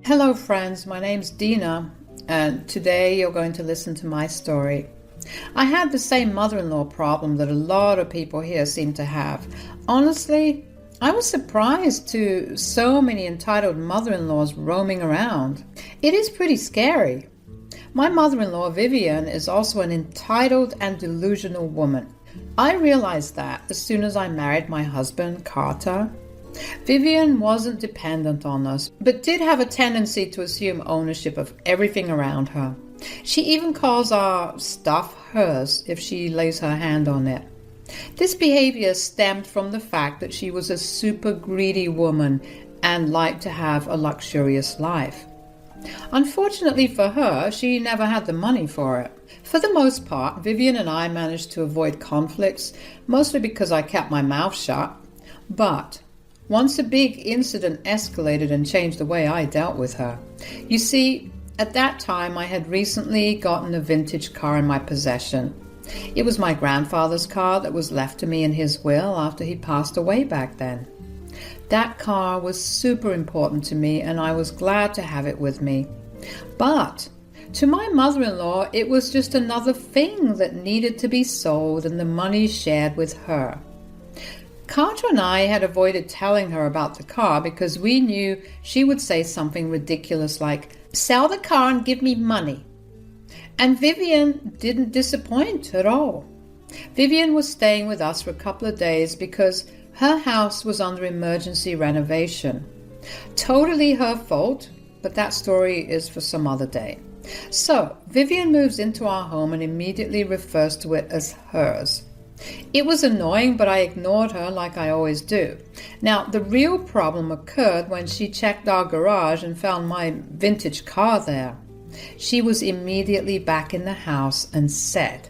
Hello friends, my name's Dina, and today you're going to listen to my story. I had the same mother-in-law problem that a lot of people here seem to have. Honestly, I was surprised to so many entitled mother-in-laws roaming around. It is pretty scary. My mother-in-law, Vivian, is also an entitled and delusional woman. I realized that as soon as I married my husband, Carter. Vivian wasn't dependent on us, but did have a tendency to assume ownership of everything around her. She even calls our stuff hers if she lays her hand on it. This behavior stemmed from the fact that she was a super greedy woman and liked to have a luxurious life. Unfortunately for her, she never had the money for it. For the most part, Vivian and I managed to avoid conflicts, mostly because I kept my mouth shut. But once a big incident escalated and changed the way I dealt with her. You see, at that time I had recently gotten a vintage car in my possession. It was my grandfather's car that was left to me in his will after he passed away back then. That car was super important to me and I was glad to have it with me. But to my mother-in-law, it was just another thing that needed to be sold and the money shared with her. Carter and I had avoided telling her about the car because we knew she would say something ridiculous like, "Sell the car and give me money." And Vivian didn't disappoint at all. Vivian was staying with us for a couple of days because her house was under emergency renovation. Totally her fault, but that story is for some other day. So Vivian moves into our home and immediately refers to it as hers. It was annoying, but I ignored her like I always do. Now, the real problem occurred when she checked our garage and found my vintage car there. She was immediately back in the house and said,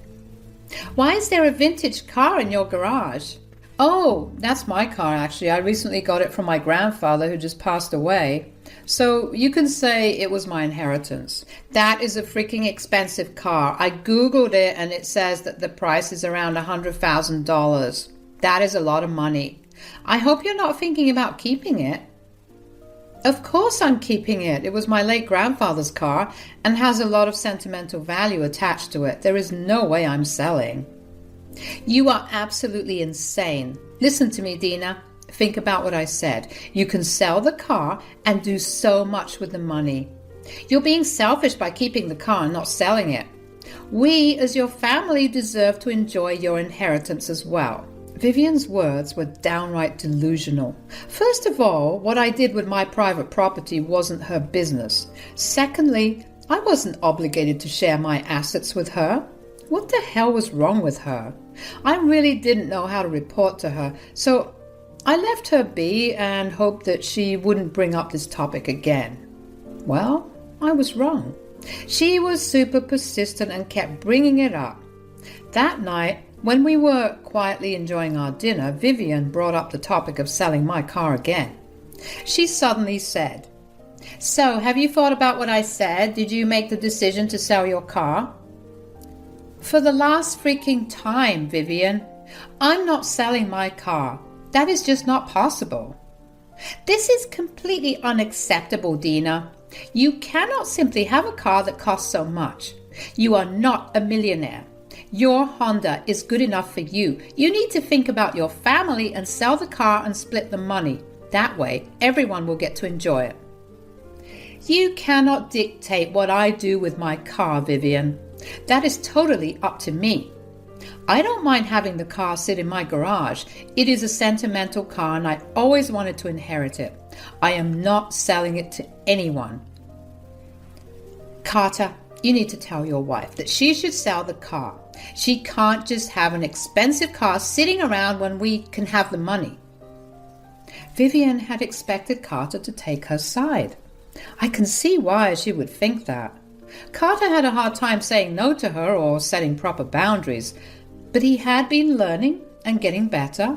"Why is there a vintage car in your garage?" "Oh, that's my car actually. I recently got it from my grandfather who just passed away. So you can say it was my inheritance. That is a freaking expensive car. I Googled it and it says that the price is around $100,000. That is a lot of money. I hope you're not thinking about keeping it." "Of course I'm keeping it. It was my late grandfather's car and has a lot of sentimental value attached to it. There is no way I'm selling." "You are absolutely insane. Listen to me, Dina. Think about what I said. You can sell the car and do so much with the money. You're being selfish by keeping the car and not selling it. We, as your family, deserve to enjoy your inheritance as well." Vivian's words were downright delusional. First of all, what I did with my private property wasn't her business. Secondly, I wasn't obligated to share my assets with her. What the hell was wrong with her? I really didn't know how to report to her, so I left her be and hoped that she wouldn't bring up this topic again. Well, I was wrong. She was super persistent and kept bringing it up. That night, when we were quietly enjoying our dinner, Vivian brought up the topic of selling my car again. She suddenly said, "So, have you thought about what I said? Did you make the decision to sell your car?" "For the last freaking time, Vivian, I'm not selling my car. That is just not possible." "This is completely unacceptable, Dina. You cannot simply have a car that costs so much. You are not a millionaire. Your Honda is good enough for you. You need to think about your family and sell the car and split the money. That way, everyone will get to enjoy it." "You cannot dictate what I do with my car, Vivian. That is totally up to me. I don't mind having the car sit in my garage. It is a sentimental car and I always wanted to inherit it. I am not selling it to anyone." "Carter, you need to tell your wife that she should sell the car. She can't just have an expensive car sitting around when we can have the money." Vivian had expected Carter to take her side. I can see why she would think that. Carter had a hard time saying no to her or setting proper boundaries, but he had been learning and getting better.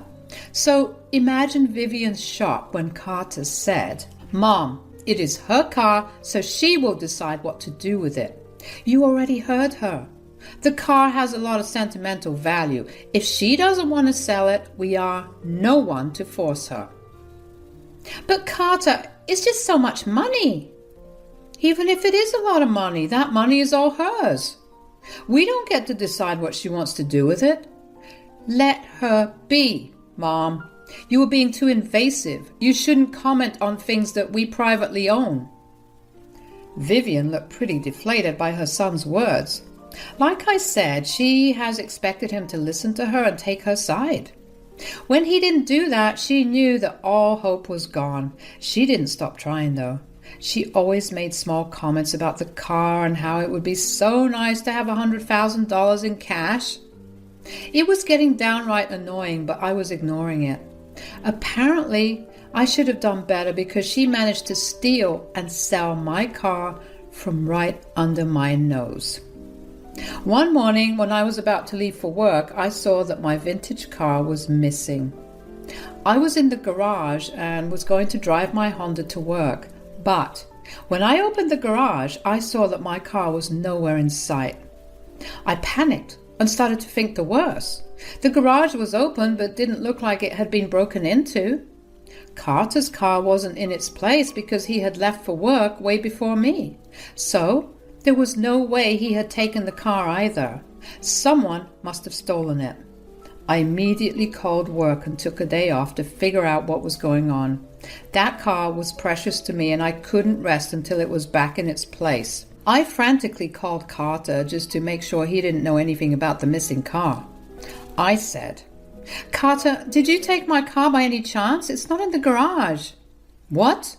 So imagine Vivian's shock when Carter said, "Mom, it is her car, so she will decide what to do with it." You already heard her. The car has a lot of sentimental value. If she doesn't want to sell it, we are no one to force her. "But Carter, it's just so much money." Even if it is a lot of money, that money is all hers. We don't get to decide what she wants to do with it. Let her be, Mom. You are being too invasive. You shouldn't comment on things that we privately own. Vivian looked pretty deflated by her son's words. Like I said, she has expected him to listen to her and take her side. When he didn't do that, she knew that all hope was gone. She didn't stop trying, though. She always made small comments about the car and how it would be so nice to have $100,000 in cash. It was getting downright annoying, but I was ignoring it. Apparently, I should have done better because she managed to steal and sell my car from right under my nose. One morning, when I was about to leave for work, I saw that my vintage car was missing. I was in the garage and was going to drive my Honda to work, but when I opened the garage, I saw that my car was nowhere in sight. I panicked and started to think the worst. The garage was open but didn't look like it had been broken into. Carter's car wasn't in its place because he had left for work way before me. So there was no way he had taken the car either. Someone must have stolen it. I immediately called work and took a day off to figure out what was going on. That car was precious to me and I couldn't rest until it was back in its place. I frantically called Carter just to make sure he didn't know anything about the missing car. I said, "Carter, did you take my car by any chance? It's not in the garage." "What?"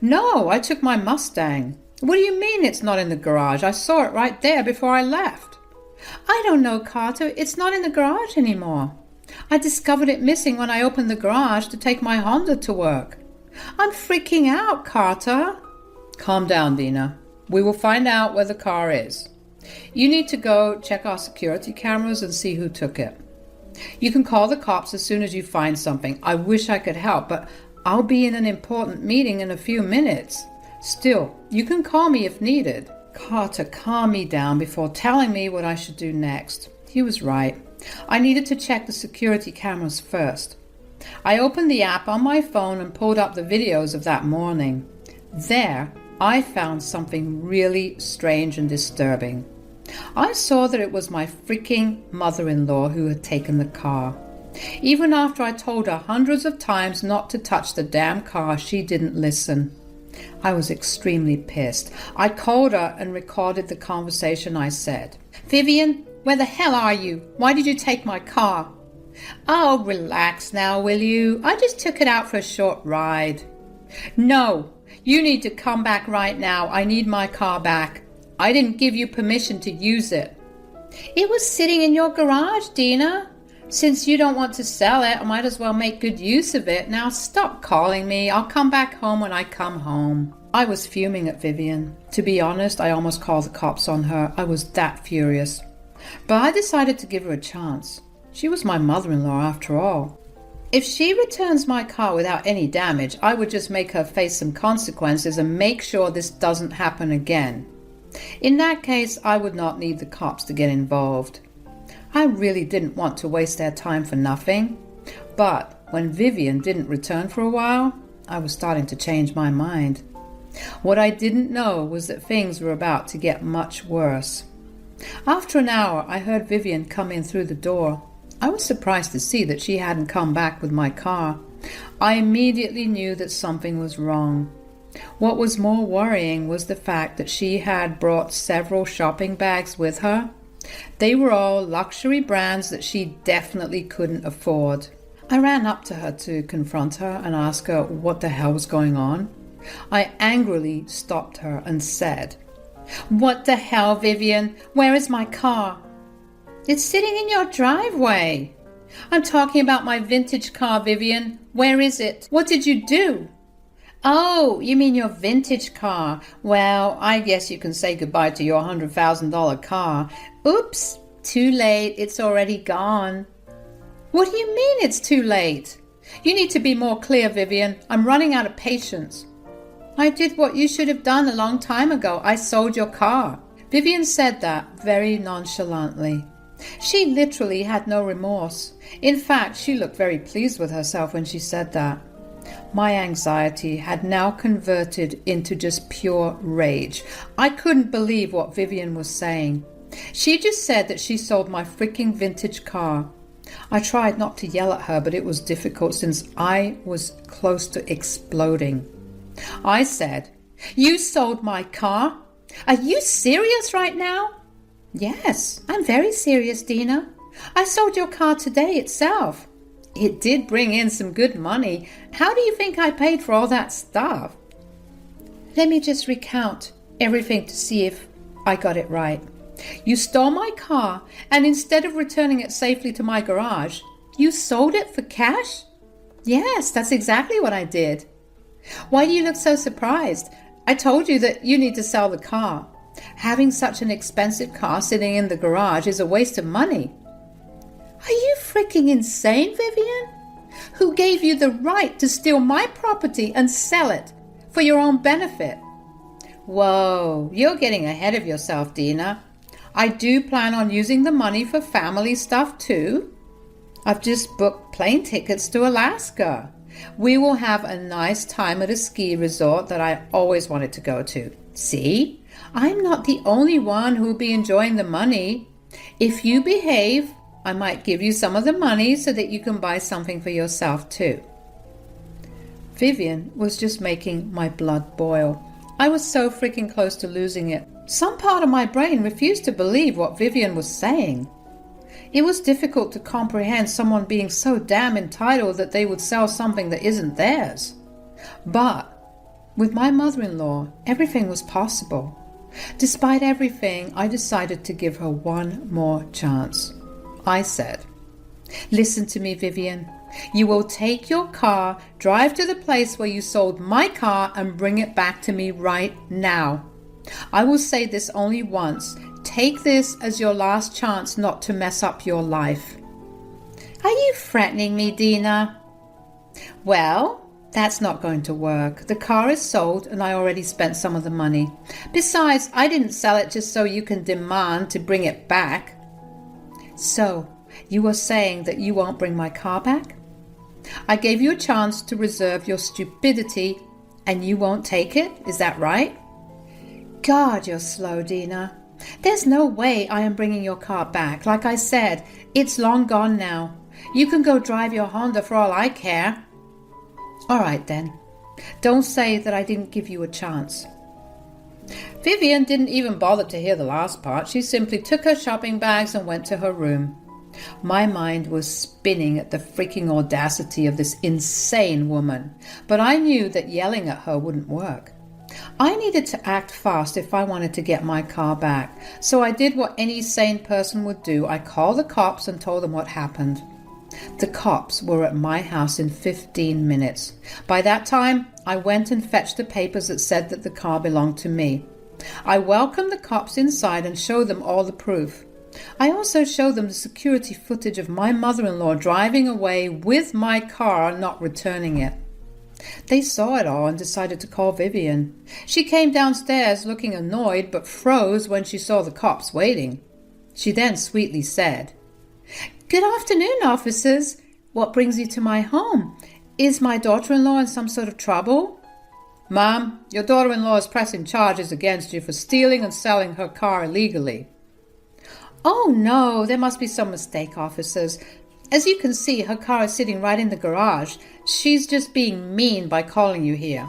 "No, I took my Mustang." "What do you mean it's not in the garage? I saw it right there before I left." "I don't know, Carter. It's not in the garage anymore. I discovered it missing when I opened the garage to take my Honda to work." "I'm freaking out, Carter." "Calm down, Dina. We will find out where the car is. You need to go check our security cameras and see who took it. You can call the cops as soon as you find something. I wish I could help, but I'll be in an important meeting in a few minutes. Still, you can call me if needed." Carter calmed me down before telling me what I should do next. He was right. I needed to check the security cameras first. I opened the app on my phone and pulled up the videos of that morning. There, I found something really strange and disturbing. I saw that it was my freaking mother-in-law who had taken the car. Even after I told her hundreds of times not to touch the damn car, she didn't listen. I was extremely pissed. I called her and recorded the conversation. I said, "Vivian, where the hell are you? Why did you take my car?" "Oh, relax now, will you? I just took it out for a short ride." "No, you need to come back right now. I need my car back. I didn't give you permission to use it." "It was sitting in your garage, Dina. Since you don't want to sell it, I might as well make good use of it. Now stop calling me. I'll come back home when I come home." I was fuming at Vivian. To be honest, I almost called the cops on her. I was that furious. But I decided to give her a chance. She was my mother-in-law after all. If she returns my car without any damage, I would just make her face some consequences and make sure this doesn't happen again. In that case, I would not need the cops to get involved. I really didn't want to waste their time for nothing. But when Vivian didn't return for a while, I was starting to change my mind. What I didn't know was that things were about to get much worse. After an hour, I heard Vivian come in through the door. I was surprised to see that she hadn't come back with my car. I immediately knew that something was wrong. What was more worrying was the fact that she had brought several shopping bags with her. They were all luxury brands that she definitely couldn't afford. I ran up to her to confront her and ask her what the hell was going on. I angrily stopped her and said, "What the hell, Vivian? Where is my car?" "It's sitting in your driveway." "I'm talking about my vintage car, Vivian. Where is it? What did you do?" "Oh, you mean your vintage car. Well, I guess you can say goodbye to your $100,000 car. Oops, too late. It's already gone." "What do you mean it's too late? You need to be more clear, Vivian. I'm running out of patience." "I did what you should have done a long time ago. I sold your car." Vivian said that very nonchalantly. She literally had no remorse. In fact, she looked very pleased with herself when she said that. My anxiety had now converted into just pure rage. I couldn't believe what Vivian was saying. She just said that she sold my freaking vintage car. I tried not to yell at her, but it was difficult since I was close to exploding. I said, "You sold my car? Are you serious right now?" "Yes, I'm very serious, Dina. I sold your car today itself. It did bring in some good money. How do you think I paid for all that stuff?" Let me just recount everything to see if I got it right. You stole my car, and instead of returning it safely to my garage, you sold it for cash? Yes, that's exactly what I did. Why do you look so surprised? I told you that you need to sell the car. Having such an expensive car sitting in the garage is a waste of money. Are you freaking insane, Vivian? Who gave you the right to steal my property and sell it for your own benefit? Whoa, you're getting ahead of yourself, Dina. I do plan on using the money for family stuff too. I've just booked plane tickets to Alaska. We will have a nice time at a ski resort that I always wanted to go to. See, I'm not the only one who will be enjoying the money. If you behave, I might give you some of the money so that you can buy something for yourself too. Vivian was just making my blood boil. I was so freaking close to losing it. Some part of my brain refused to believe what Vivian was saying. It was difficult to comprehend someone being so damn entitled that they would sell something that isn't theirs. But with my mother-in-law, everything was possible. Despite everything, I decided to give her one more chance. I said, "Listen to me, Vivian. You will take your car, drive to the place where you sold my car, and bring it back to me right now. I will say this only once. Take this as your last chance not to mess up your life." Are you threatening me, Dina? Well, that's not going to work. The car is sold and I already spent some of the money. Besides, I didn't sell it just so you can demand to bring it back. So, you are saying that you won't bring my car back? I gave you a chance to reserve your stupidity and you won't take it? Is that right? God, you're slow, Dina. There's no way I am bringing your car back. Like I said, it's long gone now. You can go drive your Honda for all I care. All right then. Don't say that I didn't give you a chance. Vivian didn't even bother to hear the last part. She simply took her shopping bags and went to her room. My mind was spinning at the freaking audacity of this insane woman, but I knew that yelling at her wouldn't work. I needed to act fast if I wanted to get my car back, so I did what any sane person would do. I called the cops and told them what happened. The cops were at my house in 15 minutes. By that time, I went and fetched the papers that said that the car belonged to me. I welcomed the cops inside and showed them all the proof. I also showed them the security footage of my mother-in-law driving away with my car and not returning it. They saw it all and decided to call Vivian. She came downstairs looking annoyed but froze when she saw the cops waiting. She then sweetly said, "Good afternoon, officers. What brings you to my home? Is my daughter-in-law in some sort of trouble?" "Ma'am, your daughter-in-law is pressing charges against you for stealing and selling her car illegally." "Oh no, there must be some mistake, officers. As you can see, her car is sitting right in the garage. She's just being mean by calling you here."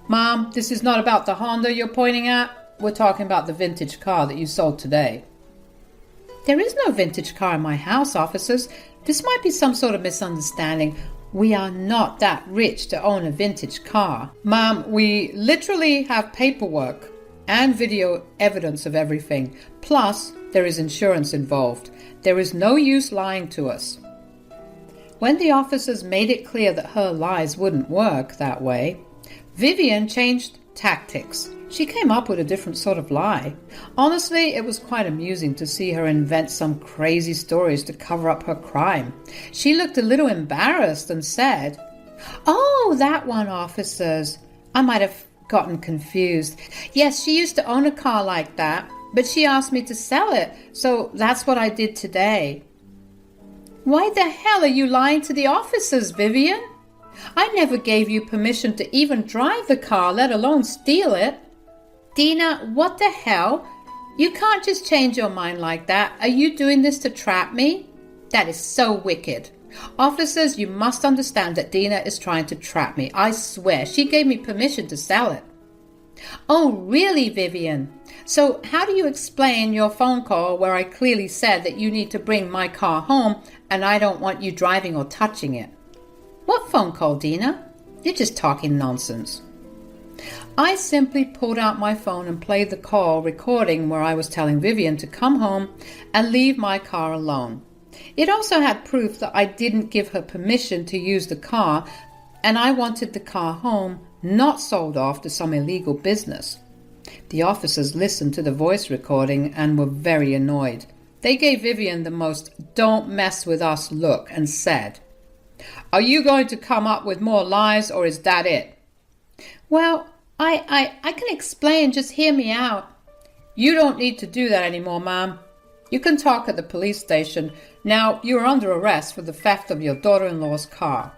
"Mom, this is not about the Honda you're pointing at. We're talking about the vintage car that you sold today." "There is no vintage car in my house, officers. This might be some sort of misunderstanding. We are not that rich to own a vintage car." "Ma'am, we literally have paperwork and video evidence of everything. Plus, there is insurance involved. There is no use lying to us." When the officers made it clear that her lies wouldn't work that way, Vivian changed tactics. She came up with a different sort of lie. Honestly, it was quite amusing to see her invent some crazy stories to cover up her crime. She looked a little embarrassed and said, "Oh, that one, officers. I might have gotten confused. Yes, she used to own a car like that, but she asked me to sell it, so that's what I did today." "Why the hell are you lying to the officers, Vivian?" I never gave you permission to even drive the car, let alone steal it. Dina, what the hell? You can't just change your mind like that. Are you doing this to trap me? That is so wicked. Officers, you must understand that Dina is trying to trap me. I swear, she gave me permission to sell it. Oh, really, Vivian? So how do you explain your phone call where I clearly said that you need to bring my car home and I don't want you driving or touching it? What phone call, Dina? You're just talking nonsense. I simply pulled out my phone and played the call recording where I was telling Vivian to come home and leave my car alone. It also had proof that I didn't give her permission to use the car, and I wanted the car home, not sold off to some illegal business. The officers listened to the voice recording and were very annoyed. They gave Vivian the most "don't mess with us" look and said, "Are you going to come up with more lies, or is that it?" Well, I can explain, just hear me out. You don't need to do that anymore, ma'am. You can talk at the police station. Now, you are under arrest for the theft of your daughter-in-law's car.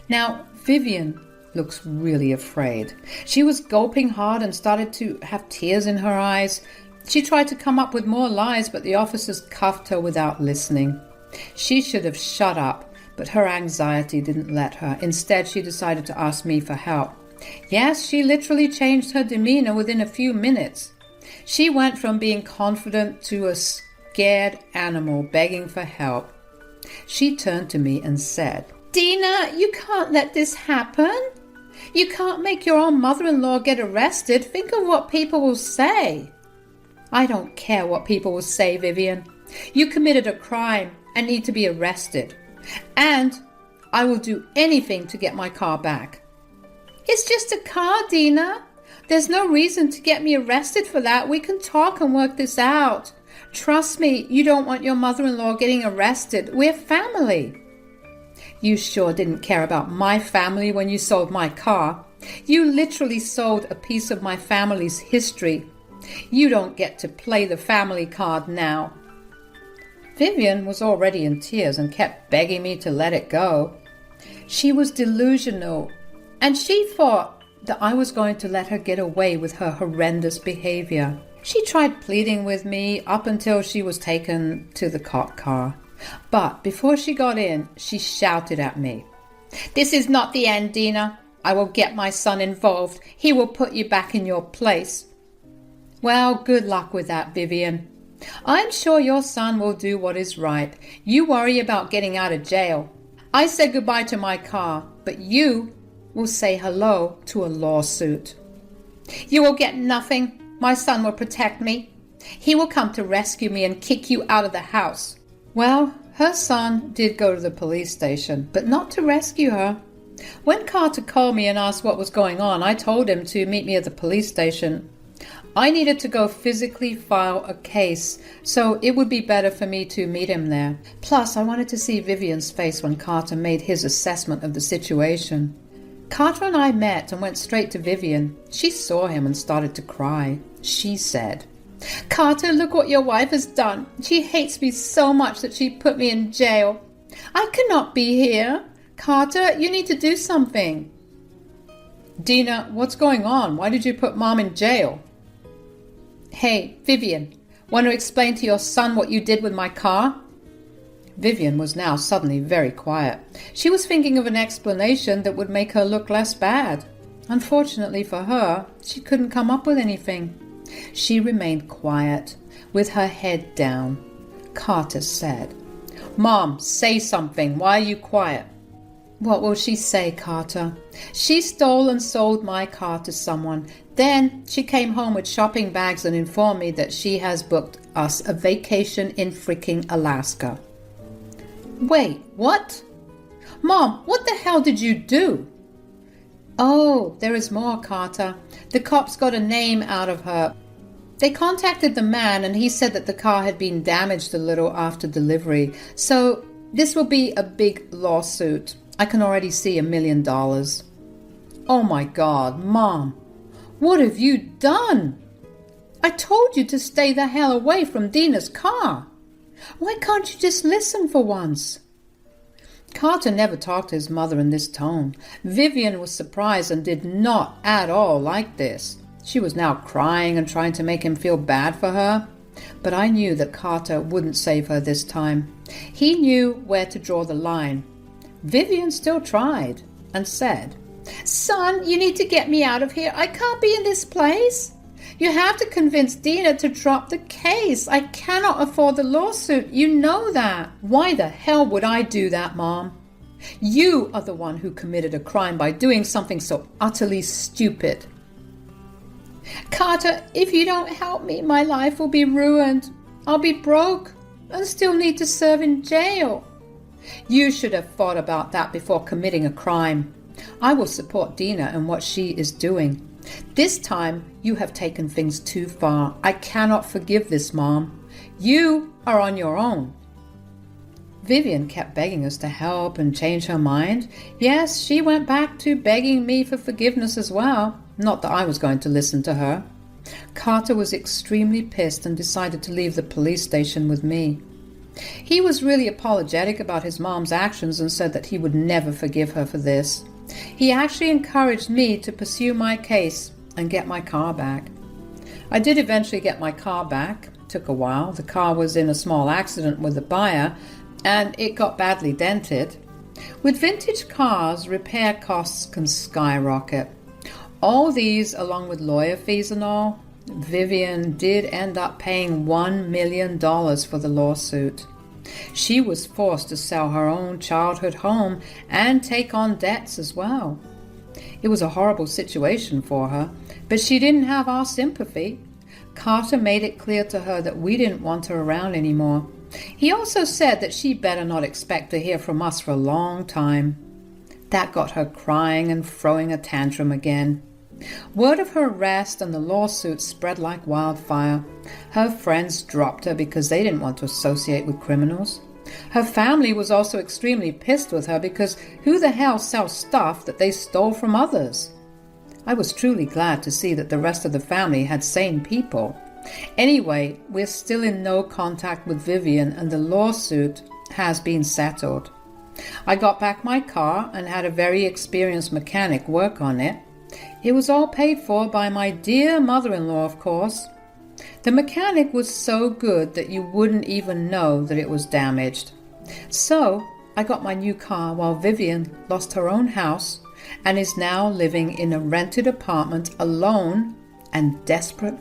Now, Vivian looks really afraid. She was gulping hard and started to have tears in her eyes. She tried to come up with more lies, but the officers cuffed her without listening. She should have shut up, but her anxiety didn't let her. Instead, she decided to ask me for help. Yes, she literally changed her demeanor within a few minutes. She went from being confident to a scared animal begging for help. She turned to me and said, "Dina, you can't let this happen. You can't make your own mother-in-law get arrested. Think of what people will say." I don't care what people will say, Vivian. You committed a crime and need to be arrested. And I will do anything to get my car back. It's just a car, Dina. There's no reason to get me arrested for that. We can talk and work this out. Trust me, you don't want your mother-in-law getting arrested. We're family. You sure didn't care about my family when you sold my car. You literally sold a piece of my family's history. You don't get to play the family card now. Vivian was already in tears and kept begging me to let it go. She was delusional, and she thought that I was going to let her get away with her horrendous behavior. She tried pleading with me up until she was taken to the cop car. But before she got in, she shouted at me, "This is not the end, Dina. I will get my son involved. He will put you back in your place." Well, good luck with that, Vivian. I'm sure your son will do what is right. You worry about getting out of jail. I said goodbye to my car, but you will say hello to a lawsuit. You will get nothing. My son will protect me. He will come to rescue me and kick you out of the house. Well, her son did go to the police station, but not to rescue her. When Carter called me and asked what was going on, I told him to meet me at the police station. I needed to go physically file a case, so it would be better for me to meet him there. Plus, I wanted to see Vivian's face when Carter made his assessment of the situation. Carter and I met and went straight to Vivian. She saw him and started to cry. She said, "Carter, look what your wife has done. She hates me so much that she put me in jail. I cannot be here. Carter, you need to do something." "Dina, what's going on? Why did you put Mom in jail?" "Hey, Vivian, want to explain to your son what you did with my car?" Vivian was now suddenly very quiet. She was thinking of an explanation that would make her look less bad. Unfortunately for her, she couldn't come up with anything. She remained quiet, with her head down. Carter said, "Mom, say something. Why are you quiet?" "What will she say, Carter? She stole and sold my car to someone. Then she came home with shopping bags and informed me that she has booked us a vacation in freaking Alaska." "Wait, what? Mom, what the hell did you do?" "Oh, there is more, Carter. The cops got a name out of her. They contacted the man and he said that the car had been damaged a little after delivery. So this will be a big lawsuit. I can already see $1 million. "Oh my God, Mom, what have you done? I told you to stay the hell away from Dina's car. Why can't you just listen for once?" Carter never talked to his mother in this tone. Vivian was surprised and did not at all like this. She was now crying and trying to make him feel bad for her. But I knew that Carter wouldn't save her this time. He knew where to draw the line. Vivian still tried and said, "Son, you need to get me out of here. I can't be in this place. You have to convince Dina to drop the case. I cannot afford the lawsuit. You know that." "Why the hell would I do that, Mom? You are the one who committed a crime by doing something so utterly stupid." "Carter, if you don't help me, my life will be ruined. I'll be broke and still need to serve in jail." "You should have thought about that before committing a crime. I will support Dina in what she is doing. This time you have taken things too far. I cannot forgive this, Mom. You are on your own." Vivian kept begging us to help and change her mind. Yes, she went back to begging me for forgiveness as well. Not that I was going to listen to her. Carter was extremely pissed and decided to leave the police station with me. He was really apologetic about his mom's actions and said that he would never forgive her for this. He actually encouraged me to pursue my case and get my car back. I did eventually get my car back. It took a while. The car was in a small accident with the buyer and it got badly dented. With vintage cars, repair costs can skyrocket. All these, along with lawyer fees and all, Vivian did end up paying $1 million for the lawsuit. She was forced to sell her own childhood home and take on debts as well. It was a horrible situation for her, but she didn't have our sympathy. Carter made it clear to her that we didn't want her around anymore. He also said that she better not expect to hear from us for a long time. That got her crying and throwing a tantrum again. Word of her arrest and the lawsuit spread like wildfire. Her friends dropped her because they didn't want to associate with criminals. Her family was also extremely pissed with her because who the hell sells stuff that they stole from others? I was truly glad to see that the rest of the family had sane people. Anyway, we're still in no contact with Vivian and the lawsuit has been settled. I got back my car and had a very experienced mechanic work on it. It was all paid for by my dear mother-in-law, of course. The mechanic was so good that you wouldn't even know that it was damaged. So I got my new car while Vivian lost her own house and is now living in a rented apartment alone and desperate